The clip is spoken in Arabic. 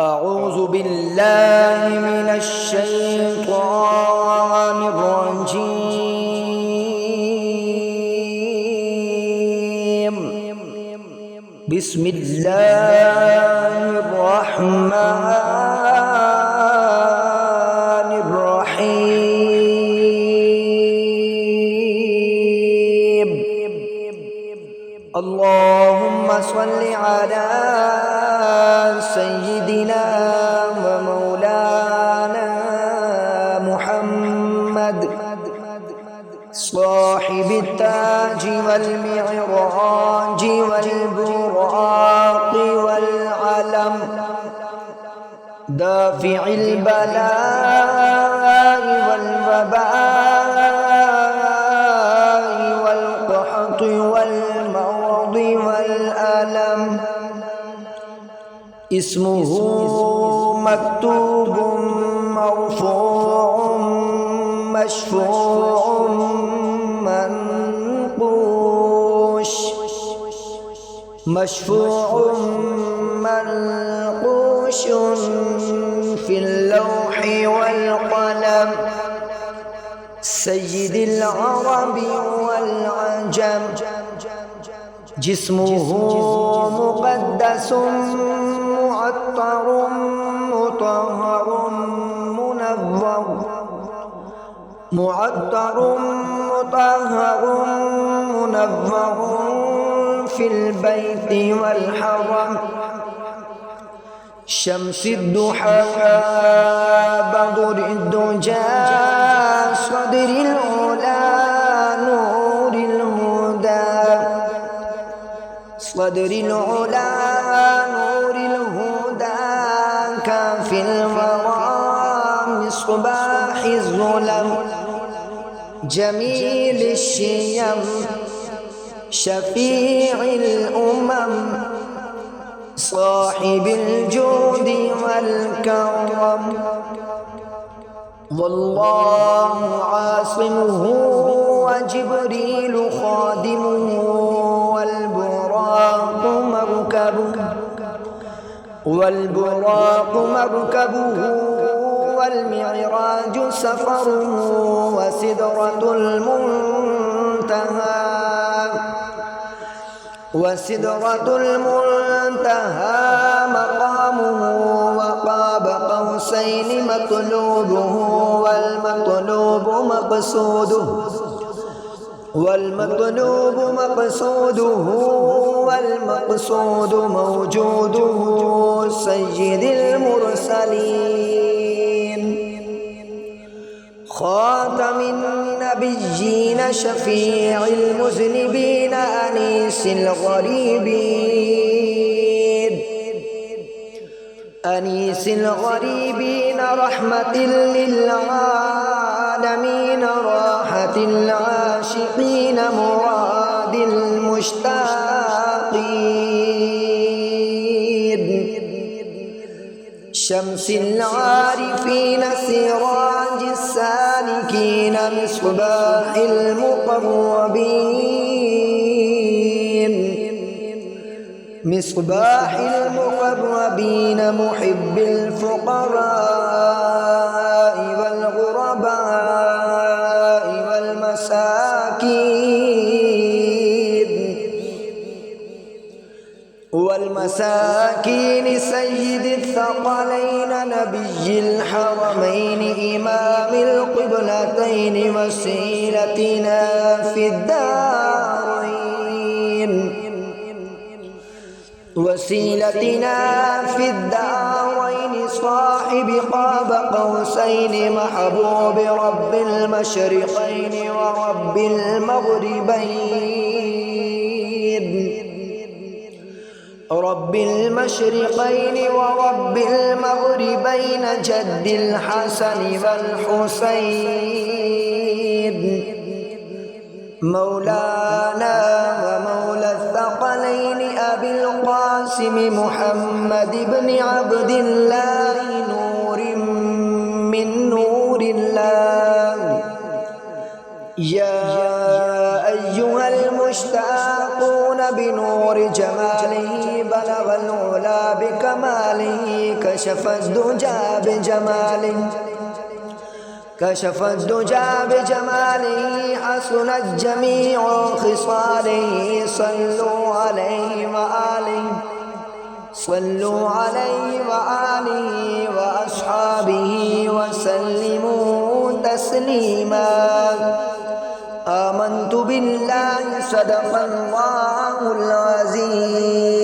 أعوذ بالله من الشيطان الرجيم. بسم الله الرحمن الرحيم. اللهم صل على سيدنا ومولانا محمد صاحب التاج والمعراج والبراق والعلم، دافع البلاء والوباء والقحط والمرض والألم. اسمه مكتوب مرفوع مشفوع منقوش، مشفوع منقوش في اللوح والقلم. سيد العرب والعجم، جسمه مقدس معطر مطهر منور، معطر مطهر منور في البيت والحرم. شمس الضحى بدر الدجى، صدر العلا نور الهدى، صدر العلا نور الهدى. كافي الورى مصباح الظلم، جميل الشيم شفيع الأمم، صاحب الجود والكرم. والله عاصمه وجبريل خادمه، والبراق مركبه والمعراج سفره، وسدرة المنتهى مقامه، وقاب قوسين مطلوبه، والمطلوب مقصوده، والمطلوب مقصوده، والمقصود موجوده. سيد المرسلين خاتم النبيين، شفيع المذنبين، أنيس الغريبين، أنيس الغريبين، رحمة للعالمين، راحة العاشقين، مراد المشتاقين. شمس العارفين، سراج السالكين، مصباح المقربين، مصباح المقربين، محب الفقراء والغرباء والمساكين. سيد الثقلين، نبي الحرمين، إمام القبلتين، وسيلتنا في الدارين، وسيلتنا في الدارين. صاحب قاب قوسين، محبوب رب المشرقين ورب المغربين، رب المشرقين ورب المغربين. جد الحسن والحسين، مولانا ومولى الثقلين، أبي القاسم محمد بن عبد الله، نور من نور الله. يا أيها المشتاقون بنور جماله بلغ العلا بكماله كشف الدجى بجماله حسنت جميع خصاله صلوا عليه وآله وأصحابه وسلموا تسليما آمنت بالله صدق الله العظيم